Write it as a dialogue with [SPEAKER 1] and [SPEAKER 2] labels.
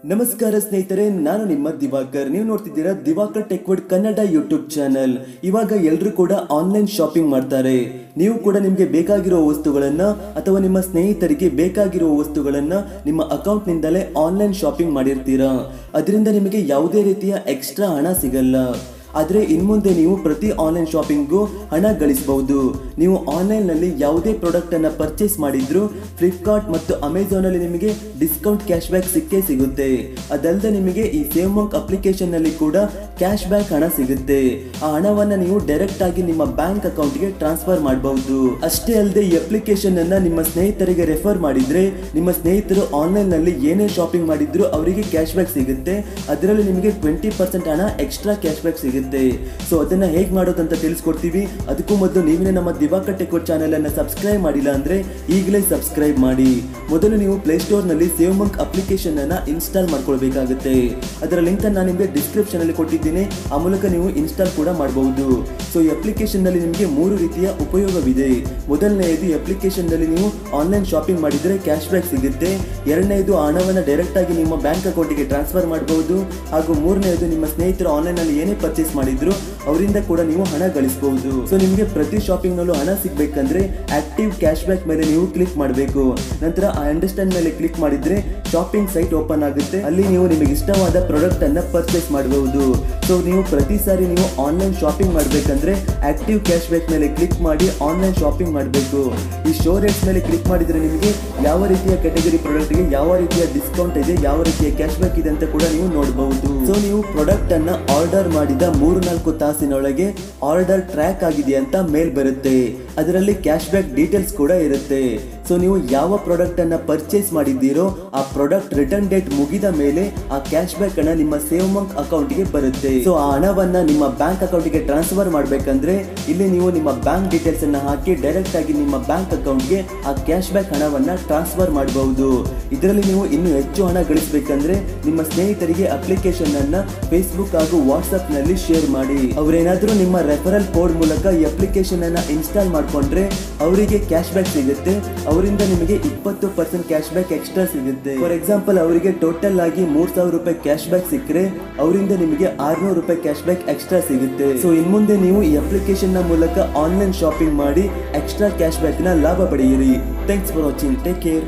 [SPEAKER 1] ನಮಸ್ಕಾರ ಸ್ನೇಹಿತರೆ, ನಾನು ನಿಮ್ಮ ದಿವಾಕರ್. ನೀವು ನೋಡ್ತಿದ್ದೀರಾ Diwakar tech world Kannada YouTube channel. ಇವಾಗ ಎಲ್ಲರೂ ಕೂಡ ಆನ್ಲೈನ್ ಶಾಪಿಂಗ್ ಮಾಡ್ತಾರೆ. ನೀವು ಕೂಡ ನಿಮಗೆ ಬೇಕಾಗಿರೋ ವಸ್ತುಗಳನ್ನ ಅಥವಾ ನಿಮ್ಮ ಸ್ನೇಹಿತರಿಗೆ ಬೇಕಾಗಿರೋ ವಸ್ತುಗಳನ್ನ ನಿಮ್ಮ ಅಕೌಂಟ್ ನಿಂದಲೇ ಆನ್ಲೈನ್ ಶಾಪಿಂಗ್ ಮಾಡಿರ್ತೀರಾ. ಅದರಿಂದ ನಿಮಗೆ ಯಾವುದೇ ರೀತಿಯ ಎಕ್ಸ್ಟ್ರಾ ಹಣ ಸಿಗಲ್ಲ. ಆದರೆ ಇನ್ಮುಂದೆ ನೀವು ಪ್ರತಿ ಆನ್ಲೈನ್ ಶಾಪಿಂಗ್ಗೂ ಹಣ ಗಳಿಸಬಹುದು. ನೀವು ಆನ್ಲೈನ್ನಲ್ಲಿ ಯಾವುದೇ ಪ್ರಾಡಕ್ಟ್ ಅನ್ನ ಪರ್ಚೇಸ್ ಮಾಡಿದ್ರು ಫ್ಲಿಪ್ಕಾರ್ಟ್ ಮತ್ತು ಅಮೆಝಾನ್ ಅಲ್ಲಿ ನಿಮಗೆ ಡಿಸ್ಕೌಂಟ್ ಕ್ಯಾಶ್ ಬ್ಯಾಕ್ ಸಿಕ್ಕೇ ಸಿಗುತ್ತೆ. ಅದಲ್ಲದೆ ನಿಮಗೆ ಈ ಸೇವ್ ಮಂಕ್ ಅಪ್ಲಿಕೇಶನ್ ನಲ್ಲಿ ಕೂಡ ಕ್ಯಾಶ್ ಬ್ಯಾಕ್ ಹಣ ಸಿಗುತ್ತೆ. ಆ ಹಣವನ್ನ ನೀವು ಡೈರೆಕ್ಟ್ ಆಗಿ ನಿಮ್ಮ ಬ್ಯಾಂಕ್ ಅಕೌಂಟ್ಗೆ ಟ್ರಾನ್ಸ್ಫರ್ ಮಾಡಬಹುದು. ಅಷ್ಟೇ ಅಲ್ಲದೆ ಈ ಅಪ್ಲಿಕೇಶನ್ ಅನ್ನ ನಿಮ್ಮ ಸ್ನೇಹಿತರಿಗೆ ರೆಫರ್ ಮಾಡಿದ್ರೆ ನಿಮ್ಮ ಸ್ನೇಹಿತರು ಆನ್ಲೈನ್ ನಲ್ಲಿ ಏನೇ ಶಾಪಿಂಗ್ ಮಾಡಿದ್ರು ಅವರಿಗೆ ಕ್ಯಾಶ್ ಬ್ಯಾಕ್ ಸಿಗುತ್ತೆ. ಅದರಲ್ಲಿ ನಿಮಗೆ 20% ಹಣ ಎಕ್ಸ್ಟ್ರಾ ಕ್ಯಾಶ್ ಬ್ಯಾಕ್ ಸಿಗುತ್ತೆ. ಸೊ ಅದನ್ನ ಹೇಗೆ ಮಾಡೋದಂತ ತಿಳಿಸ್ಕೊಡ್ತೀವಿ. ಅದಕ್ಕೂ ಮೊದಲು ನೀವೇ ನಮ್ಮ ದಿವಾಕರ್ ಟೆಕ್ ವರ್ಡ್ ಚಾನೆಲ್ ಅನ್ನ ಸಬ್ಸ್ಕ್ರೈಬ್ ಮಾಡಿಲ್ಲ ಅಂದ್ರೆ ಈಗಲೇ ಸಬ್ಸ್ಕ್ರೈಬ್ ಮಾಡಿ. ಮೊದಲು ನೀವು ಪ್ಲೇಸ್ಟೋರ್ ನಲ್ಲಿ ಸೇವ್ ಮಂಕ್ ಅಪ್ಲಿಕೇಶನ್ ಅನ್ನ ಇನ್ಸ್ಟಾಲ್ ಮಾಡ್ಕೊಳ್ಬೇಕಾಗುತ್ತೆ. ಅದರ ಲಿಂಕ್ ಅನ್ನು ನಾನು ನಿಮಗೆ ಡಿಸ್ಕ್ರಿಪ್ಷನ್ ಅಲ್ಲಿ ಕೊಟ್ಟಿದ್ದೀನಿ. ಆ ಮೂಲಕ ನೀವು ಇನ್ಸ್ಟಾಲ್ ಕೂಡ ಮಾಡಬಹುದು. ಸೊ ಈ ಅಪ್ಲಿಕೇಶನ್ ನಲ್ಲಿ ನಿಮಗೆ 3 ರೀತಿಯ ಉಪಯೋಗವಿದೆ. ಮೊದಲನೆಯದು, ಈ ಅಪ್ಲಿಕೇಶನ್ ನಲ್ಲಿ ನೀವು ಆನ್ಲೈನ್ ಶಾಪಿಂಗ್ ಮಾಡಿದ್ರೆ ಕ್ಯಾಶ್ ಬ್ಯಾಕ್ ಸಿಗುತ್ತೆ. ಎರಡನೆಯದು, ಹಣವನ್ನು ಡೈರೆಕ್ಟ್ ಆಗಿ ನಿಮ್ಮ ಬ್ಯಾಂಕ್ ಅಕೌಂಟ್ಗೆ ಟ್ರಾನ್ಸ್ಫರ್ ಮಾಡಬಹುದು. ಹಾಗೂ ಮೂರನೆಯದು, ನಿಮ್ಮ ಸ್ನೇಹಿತರು ಆನ್ಲೈನ್ ನಲ್ಲಿ ಏನೇ ಪರ್ಚೇಸ್ ಮಾಡಿದ್ರು ಅವರಿಂದ ಕೂಡ ನೀವು ಹಣ ಗಳಿಸಬಹುದು. ಸೊ ನಿಮಗೆ ಪ್ರತಿ ಶಾಪಿಂಗ್ ನಲ್ಲೂ ಹಣ ಸಿಗಬೇಕಂದ್ರೆ ಆಕ್ಟಿವ್ ಕ್ಯಾಶ್ ಬ್ಯಾಕ್ ಮೇಲೆ ನೀವು ಕ್ಲಿಕ್ ಮಾಡಬೇಕು. ನಂತರ ಅಂಡರ್ಸ್ಟ್ಯಾಂಡ್ ಮೇಲೆ ಕ್ಲಿಕ್ ಮಾಡಿದ್ರೆ ಶಾಪಿಂಗ್ ಸೈಟ್ ಓಪನ್ ಆಗುತ್ತೆ. ಅಲ್ಲಿ ನೀವು ನಿಮಗೆ ಇಷ್ಟವಾದ ಪ್ರಾಡಕ್ಟ್ ಅನ್ನ ಪರ್ಚೇಸ್ ಮಾಡಬಹುದು. ಸೊ ನೀವು ಪ್ರತಿ ಸಾರಿ ನೀವು ಆನ್ಲೈನ್ ಶಾಪಿಂಗ್ ಮಾಡಬೇಕಂದ್ರೆ ಆಕ್ಟಿವ್ ಕ್ಯಾಶ್ ಬ್ಯಾಕ್ ಮೇಲೆ ಕ್ಲಿಕ್ ಮಾಡಿ ಆನ್ಲೈನ್ ಶಾಪಿಂಗ್ ಮಾಡಬೇಕು. ಈ ಶೋ ರೇಟ್ಸ್ ಮೇಲೆ ಕ್ಲಿಕ್ ಮಾಡಿದ್ರೆ ನಿಮಗೆ ಯಾವ ರೀತಿಯ ಕ್ಯಾಟಗರಿ ಪ್ರಾಡಕ್ಟ್ ಗೆ ಯಾವ ರೀತಿಯ ಡಿಸ್ಕೌಂಟ್ ಇದೆ, ಯಾವ ರೀತಿಯ ಕ್ಯಾಶ್ ಬ್ಯಾಕ್ ಇದೆ ಅಂತ ಕೂಡ ನೀವು ನೋಡಬಹುದು. ಸೊ ನೀವು ಪ್ರಾಡಕ್ಟ್ ಅನ್ನ ಆರ್ಡರ್ ಮಾಡಿದ 3-4 ತಾಸಿನೊಳಗೆ ಆರ್ಡರ್ ಟ್ರ್ಯಾಕ್ ಆಗಿದೆ ಅಂತ ಮೇಲ್ ಬರುತ್ತೆ. ಅದರಲ್ಲಿ ಕ್ಯಾಶ್ ಬ್ಯಾಕ್ ಡೀಟೇಲ್ಸ್ ಕೂಡ ಇರುತ್ತೆ. ಸೊ ನೀವು ಯಾವ ಪ್ರಾಡಕ್ಟ್ ಅನ್ನ ಪರ್ಚೇಸ್ ಮಾಡಿದ್ದೀರೋ ಆ ಪ್ರಾಡಕ್ಟ್ ರಿಟರ್ನ್ ಡೇಟ್ ಮುಗಿದ ಮೇಲೆ ಆ ಕ್ಯಾಶ್ ಬ್ಯಾಕ್ ಹಣ ನಿಮ್ಮ ಸೇವ್ ಮಂಕ್ ಅಕೌಂಟ್ ಗೆ ಬರುತ್ತೆ. ಸೊ ಆ ಹಣವನ್ನ ನಿಮ್ಮ ಬ್ಯಾಂಕ್ ಅಕೌಂಟ್ ಗೆ ಟ್ರಾನ್ಸ್ಫರ್ ಮಾಡಬೇಕಂದ್ರೆ ಇಲ್ಲಿ ನೀವು ನಿಮ್ಮ ಬ್ಯಾಂಕ್ ಡೀಟೇಲ್ಸ್ ಅನ್ನ ಹಾಕಿ ಡೈರೆಕ್ಟ್ ಆಗಿ ನಿಮ್ಮ ಬ್ಯಾಂಕ್ ಅಕೌಂಟ್ ಗೆ ಆ ಕ್ಯಾಶ್ ಬ್ಯಾಕ್ ಹಣವನ್ನ ಟ್ರಾನ್ಸ್ಫರ್ ಮಾಡಬಹುದು. ಇದರಲ್ಲಿ ನೀವು ಇನ್ನೂ ಹೆಚ್ಚು ಹಣ ಗಳಿಸಬೇಕಂದ್ರೆ ನಿಮ್ಮ ಸ್ನೇಹಿತರಿಗೆ ಅಪ್ಲಿಕೇಶನ್ ಅನ್ನ ಫೇಸ್ಬುಕ್ ಹಾಗೂ ವಾಟ್ಸ್ಆಪ್ ನಲ್ಲಿ ಶೇರ್ ಮಾಡಿ. ಅವರೇನಾದ್ರೂ ನಿಮ್ಮ ರೆಫರಲ್ ಕೋಡ್ ಮೂಲಕ ಈ ಅಪ್ಲಿಕೇಶನ್ ಅನ್ನ ಇನ್ಸ್ಟಾಲ್ ಮಾಡ್ಕೊಂಡ್ರೆ ಅವರಿಗೆ ಕ್ಯಾಶ್ ಬ್ಯಾಕ್ ಸಿಗುತ್ತೆ. ಅವರಿಂದ ನಿಮಗೆ 20% ಕ್ಯಾಶ್ ಬ್ಯಾಕ್ ಎಕ್ಸ್ಟ್ರಾ ಸಿಗುತ್ತೆ. ಫಾರ್ ಎಕ್ಸಾಂಪಲ್, ಅವರಿಗೆ ಟೋಟಲ್ ಆಗಿ 3000 ರೂಪಾಯಿ ಕ್ಯಾಶ್ ಬ್ಯಾಕ್ ಸಿಕ್ಕರೆ ಅವರಿಂದ ನಿಮಗೆ 600 ರೂಪಾಯಿ ಕ್ಯಾಶ್ ಬ್ಯಾಕ್ ಎಕ್ಸ್ಟ್ರಾ ಸಿಗುತ್ತೆ. ಸೊ ಇನ್ಮುಂದೆ ನೀವು ಈ ಅಪ್ಲಿಕೇಶನ್ ನ ಮೂಲಕ ಆನ್ಲೈನ್ ಶಾಪಿಂಗ್ ಮಾಡಿ ಎಕ್ಸ್ಟ್ರಾ ಕ್ಯಾಶ್ ಬ್ಯಾಕ್ ನ ಲಾಭ ಪಡೆಯಿರಿ. Thanks for watching. Take care.